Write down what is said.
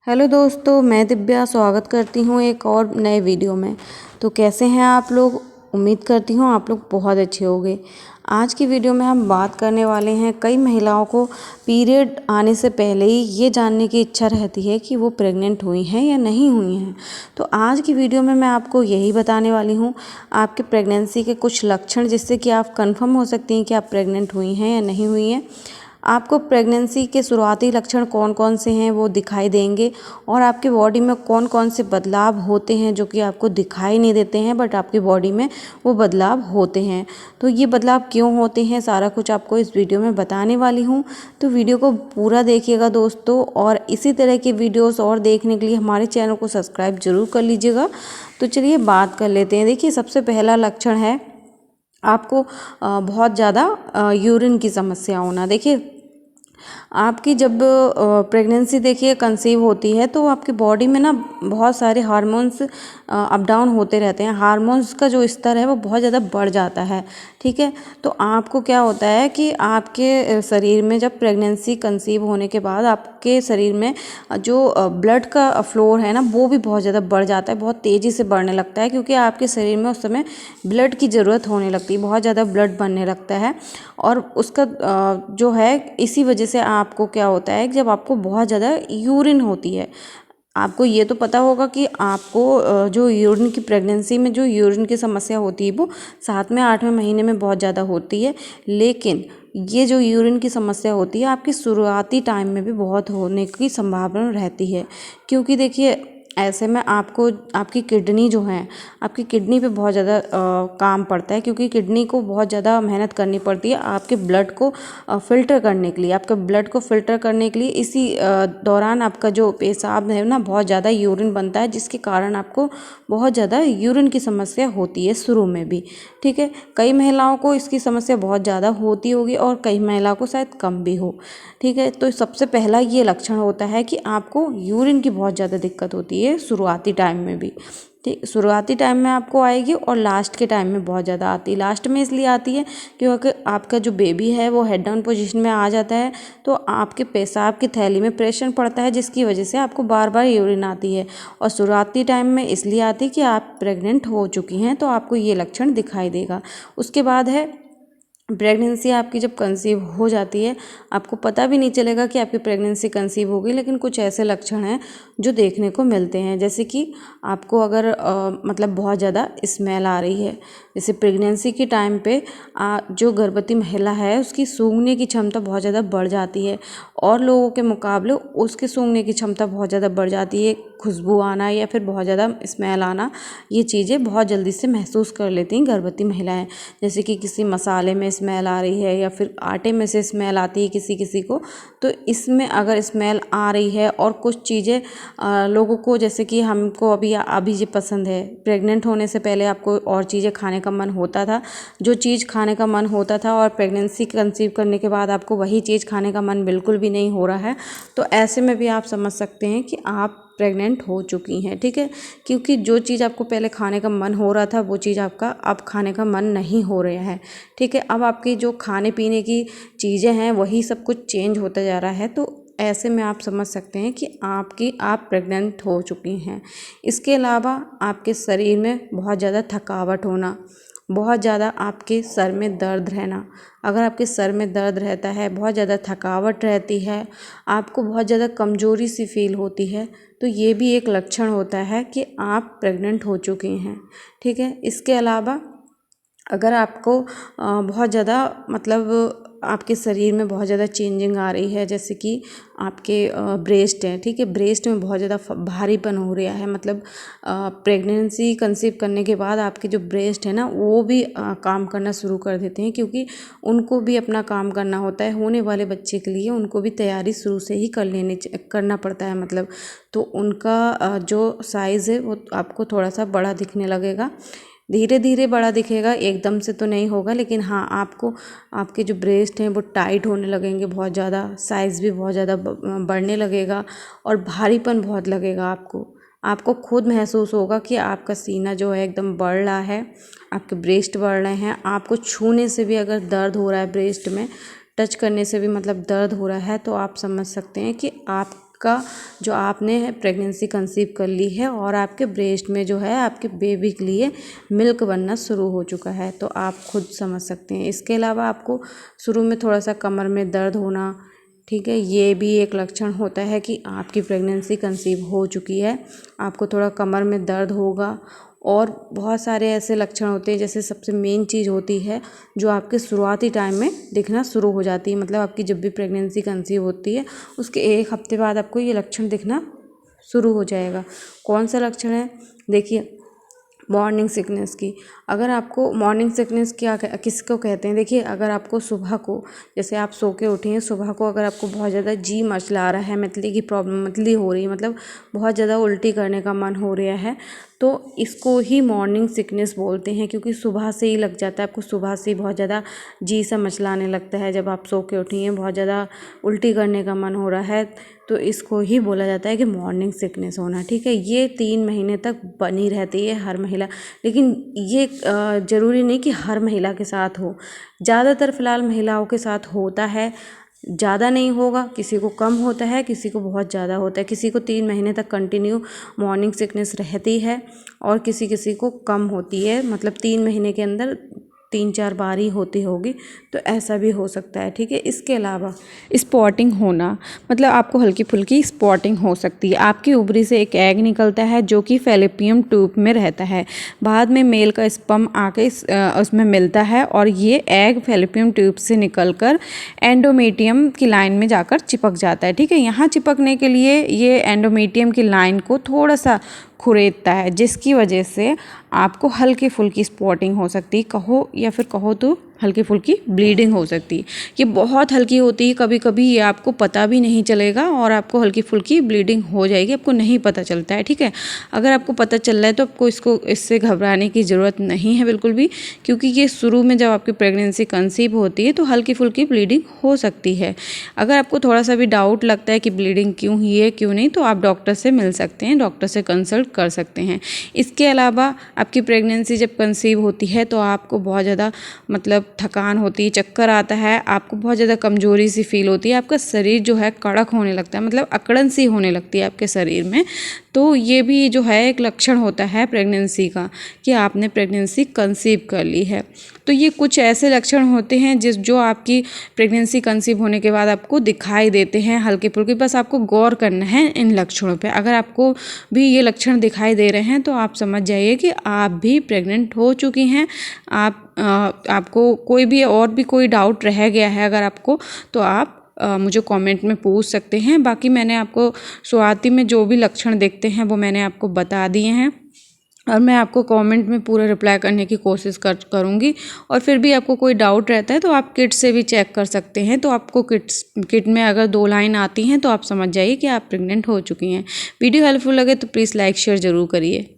Hello दोस्तों, मैं दिव्या स्वागत करती हूँ एक और नए वीडियो में। तो कैसे हैं आप लोग? उम्मीद करती हूँ आप लोग बहुत अच्छे होंगे। आज की वीडियो में हम बात करने वाले हैं, कई महिलाओं को पीरियड आने से पहले ही ये जानने की इच्छा रहती है कि वो प्रेग्नेंट हुई हैं या नहीं हुई हैं। तो आज की वीडियो में मैं आपको यही बताने वाली हूँ, आपके प्रेगनेंसी के कुछ लक्षण जिससे कि आप कंफर्म हो सकती हैं कि आप प्रेग्नेंट हुई हैं या नहीं हुई हैं। आपको प्रेगनेंसी के शुरुआती लक्षण कौन कौन से हैं वो दिखाई देंगे, और आपकी बॉडी में कौन कौन से बदलाव होते हैं जो कि आपको दिखाई नहीं देते हैं बट आपकी बॉडी में वो बदलाव होते हैं। तो ये बदलाव क्यों होते हैं, सारा कुछ आपको इस वीडियो में बताने वाली हूँ। तो वीडियो को पूरा देखिएगा दोस्तों, और इसी तरह की वीडियोस और देखने के लिए हमारे चैनल को सब्सक्राइब जरूर कर लीजिएगा। तो चलिए बात कर लेते हैं। देखिए, सबसे पहला लक्षण है आपको बहुत ज़्यादा यूरिन की समस्या होना। देखिए, आपकी जब प्रेगनेंसी देखिए कंसीव होती है तो आपकी बॉडी में ना बहुत सारे हार्मोन्स अप डाउन होते रहते हैं। हार्मोन्स का जो स्तर है वो बहुत ज़्यादा बढ़ जाता है, ठीक है। तो आपको क्या होता है कि आपके शरीर में जब प्रेगनेंसी कंसीव होने के बाद आपके शरीर में जो ब्लड का फ्लो है ना वो भी बहुत ज़्यादा बढ़ जाता है, बहुत तेज़ी से बढ़ने लगता है, क्योंकि आपके शरीर में उस समय ब्लड की ज़रूरत होने लगती है, बहुत ज़्यादा ब्लड बनने लगता है। और उसका जो है इसी वजह से आपको क्या होता है कि जब आपको बहुत ज़्यादा यूरिन होती है, आपको ये तो पता होगा कि आपको जो यूरिन की प्रेगनेंसी में जो यूरिन की समस्या होती है वो 7वें 8वें महीने में बहुत ज़्यादा होती है, लेकिन ये जो यूरिन की समस्या होती है आपकी शुरुआती टाइम में भी बहुत होने की संभावना रहती है। क्योंकि देखिए, ऐसे में आपको आपकी किडनी जो है, आपकी किडनी पे बहुत ज़्यादा काम पड़ता है, क्योंकि किडनी को बहुत ज़्यादा मेहनत करनी पड़ती है आपके ब्लड को फ़िल्टर करने के लिए। आपके ब्लड को फ़िल्टर करने के लिए इसी दौरान आपका जो पेशाब है ना बहुत ज़्यादा यूरिन बनता है, जिसके कारण आपको बहुत ज़्यादा यूरिन की समस्या होती है शुरू में भी, ठीक है। कई महिलाओं को इसकी समस्या बहुत ज़्यादा होती होगी और कई महिलाओं को शायद कम भी हो, ठीक है। तो सबसे पहला ये लक्षण होता है कि आपको यूरिन की बहुत ज़्यादा दिक्कत होती है शुरुआती टाइम में भी, ठीक। शुरुआती टाइम में आपको आएगी और लास्ट के टाइम में बहुत ज़्यादा आती है। लास्ट में इसलिए आती है क्योंकि आपका जो बेबी है वो हेड डाउन पोजीशन में आ जाता है, तो आपके पेशाब की थैली में प्रेशर पड़ता है, जिसकी वजह से आपको बार बार यूरिन आती है। और शुरुआती टाइम में इसलिए आती है कि आप प्रेग्नेंट हो चुकी हैं, तो आपको ये लक्षण दिखाई देगा। उसके बाद है प्रेगनेंसी आपकी जब कंसीव हो जाती है, आपको पता भी नहीं चलेगा कि आपकी प्रेगनेंसी कंसीव हो गई, लेकिन कुछ ऐसे लक्षण हैं जो देखने को मिलते हैं। जैसे कि आपको अगर मतलब बहुत ज़्यादा स्मेल आ रही है, जैसे प्रेगनेंसी के टाइम पे जो गर्भवती महिला है उसकी सूंघने की क्षमता बहुत ज़्यादा बढ़ जाती है, और लोगों के मुकाबले उसके सूंघने की क्षमता बहुत ज़्यादा बढ़ जाती है। खुशबू आना या फिर बहुत ज़्यादा स्मेल आना, ये चीज़ें बहुत जल्दी से महसूस कर लेती हैं गर्भवती महिलाएं। जैसे कि किसी मसाले में स्मेल आ रही है या फिर आटे में से स्मेल आती है किसी किसी को, तो इसमें अगर स्मेल आ रही है और कुछ चीज़ें लोगों को, जैसे कि हमको अभी ये पसंद है, प्रेग्नेंट होने से पहले आपको और चीज़ें खाने का मन होता था, जो चीज़ खाने का मन होता था, और प्रेगनेंसी कंसीव करने के बाद आपको वही चीज़ खाने का मन बिल्कुल भी नहीं हो रहा है, तो ऐसे में भी आप समझ सकते हैं कि आप प्रेग्नेंट हो चुकी हैं, ठीक है। क्योंकि जो चीज़ आपको पहले खाने का मन हो रहा था वो चीज़ आपका अब खाने का मन नहीं हो रहा है, ठीक है। अब आपकी जो खाने पीने की चीज़ें हैं वही सब कुछ चेंज होता जा रहा है, तो ऐसे में आप समझ सकते हैं कि आप प्रेग्नेंट हो चुकी हैं। इसके अलावा आपके शरीर में बहुत ज़्यादा थकावट होना, बहुत ज़्यादा आपके सर में दर्द रहना। अगर आपके सर में दर्द रहता है, बहुत ज़्यादा थकावट रहती है, आपको बहुत ज़्यादा कमज़ोरी सी फील होती है, तो ये भी एक लक्षण होता है कि आप प्रेग्नेंट हो चुकी हैं, ठीक है। इसके अलावा अगर आपको बहुत ज़्यादा मतलब आपके शरीर में बहुत ज़्यादा चेंजिंग आ रही है, जैसे कि आपके ब्रेस्ट है, ठीक है, ब्रेस्ट में बहुत ज़्यादा भारीपन हो रहा है, मतलब प्रेगनेंसी कंसीव करने के बाद आपके जो ब्रेस्ट है ना वो भी काम करना शुरू कर देते हैं, क्योंकि उनको भी अपना काम करना होता है। होने वाले बच्चे के लिए उनको भी तैयारी शुरू से ही करना पड़ता है, मतलब तो उनका जो साइज़ है वो आपको थोड़ा सा बड़ा दिखने लगेगा, धीरे धीरे बड़ा दिखेगा, एकदम से तो नहीं होगा, लेकिन हाँ आपको आपके जो ब्रेस्ट हैं वो टाइट होने लगेंगे, बहुत ज़्यादा साइज़ भी बहुत ज़्यादा बढ़ने लगेगा, और भारीपन बहुत लगेगा आपको खुद महसूस होगा कि आपका सीना जो है एकदम बढ़ रहा है, आपके ब्रेस्ट बढ़ रहे हैं। आपको छूने से भी अगर दर्द हो रहा है, ब्रेस्ट में टच करने से भी मतलब दर्द हो रहा है, तो आप समझ सकते हैं कि आप का जो आपने प्रेगनेंसी कंसीव कर ली है और आपके ब्रेस्ट में जो है आपके बेबी के लिए मिल्क बनना शुरू हो चुका है, तो आप खुद समझ सकते हैं। इसके अलावा आपको शुरू में थोड़ा सा कमर में दर्द होना, ठीक है, ये भी एक लक्षण होता है कि आपकी प्रेगनेंसी कंसीव हो चुकी है। आपको थोड़ा कमर में दर्द होगा और बहुत सारे ऐसे लक्षण होते हैं, जैसे सबसे मेन चीज़ होती है जो आपके शुरुआती टाइम में दिखना शुरू हो जाती है। मतलब आपकी जब भी प्रेगनेंसी कंसीव होती है उसके 1 हफ्ते बाद आपको ये लक्षण दिखना शुरू हो जाएगा। कौन सा लक्षण है? देखिए, मॉर्निंग सिकनेस की। अगर आपको मॉर्निंग सिकनेस क्या किसको कहते हैं? देखिए, अगर आपको सुबह को, जैसे आप सो के उठी हैं, सुबह को अगर आपको बहुत ज़्यादा जी मचला रहा है, मतली की प्रॉब्लम, मतली हो रही है, मतलब बहुत ज़्यादा उल्टी करने का मन हो रहा है, तो इसको ही मॉर्निंग सिकनेस बोलते हैं, क्योंकि सुबह से ही लग जाता है। आपको सुबह से ही बहुत ज़्यादा जी सा मचलाने लगता है। जब आप सो के उठी हैं, बहुत ज़्यादा उल्टी करने का मन हो रहा है, तो इसको ही बोला जाता है कि मॉर्निंग सिकनेस होना, ठीक है। ये 3 महीने तक बनी रहती है हर महिला, लेकिन ये ज़रूरी नहीं कि हर महिला के साथ हो। ज़्यादातर फ़िलहाल महिलाओं के साथ होता है, ज़्यादा नहीं होगा, किसी को कम होता है, किसी को बहुत ज़्यादा होता है। किसी को 3 महीने तक कंटिन्यू मॉर्निंग सिकनेस रहती है और किसी किसी को कम होती है, मतलब 3 महीने के अंदर 3-4 बार ही होती होगी, तो ऐसा भी हो सकता है, ठीक है। इसके अलावा स्पॉटिंग होना, मतलब आपको हल्की फुल्की स्पॉटिंग हो सकती है। आपकी ओवरी से एक एग निकलता है जो कि फैलोपियन ट्यूब में रहता है। बाद में मेल का स्पर्म आके उसमें मिलता है और ये एग फैलोपियन ट्यूब से निकलकर एंडोमेट्रियम की लाइन में जाकर चिपक जाता है, ठीक है। यहाँ चिपकने के लिए ये एंडोमेट्रियम की लाइन को थोड़ा सा खुरेदता है, जिसकी वजह से आपको हल्की फुल्की स्पॉटिंग हो सकती है, कहो या फिर कहो तो हल्की फुल्की ब्लीडिंग हो सकती है। ये बहुत हल्की होती है, कभी कभी ये आपको पता भी नहीं चलेगा और आपको हल्की फुल्की ब्लीडिंग हो जाएगी, आपको नहीं पता चलता है, ठीक है। अगर आपको पता चल रहा है तो आपको इससे घबराने की ज़रूरत नहीं है बिल्कुल भी, क्योंकि ये शुरू में जब आपकी प्रेगनेंसी कंसीव होती है तो हल्की फुल्की ब्लीडिंग हो सकती है। अगर आपको थोड़ा सा भी डाउट लगता है कि ब्लीडिंग क्यों हुई है क्यों नहीं, तो आप डॉक्टर से मिल सकते हैं, डॉक्टर से कंसल्ट कर सकते हैं। इसके अलावा आपकी प्रेगनेंसी जब कंसीव होती है तो आपको बहुत ज़्यादा मतलब थकान होती है, चक्कर आता है, आपको बहुत ज़्यादा कमज़ोरी सी फील होती है, आपका शरीर जो है कड़क होने लगता है, मतलब अकड़न सी होने लगती है आपके शरीर में। तो ये भी जो है एक लक्षण होता है प्रेगनेंसी का कि आपने प्रेगनेंसी कंसीव कर ली है। तो ये कुछ ऐसे लक्षण होते हैं जो आपकी प्रेगनेंसी कंसीव होने के बाद आपको दिखाई देते हैं हल्के फुल्के। बस आपको गौर करना है इन लक्षणों पे। अगर आपको भी ये लक्षण दिखाई दे रहे हैं तो आप समझ जाइए कि आप भी प्रेग्नेंट हो चुकी हैं। आपको कोई डाउट रह गया है अगर आपको, तो आप मुझे कमेंट में पूछ सकते हैं। बाकी मैंने आपको शुरुआती में जो भी लक्षण देखते हैं वो मैंने आपको बता दिए हैं और मैं आपको कमेंट में पूरा रिप्लाई करने की कोशिश करूँगी। और फिर भी आपको कोई डाउट रहता है तो आप किट से भी चेक कर सकते हैं। तो आपको किट में अगर 2 लाइन आती हैं तो आप समझ जाइए कि आप प्रेग्नेंट हो चुकी हैं। वीडियो हेल्पफुल लगे तो प्लीज़ लाइक शेयर ज़रूर करिए।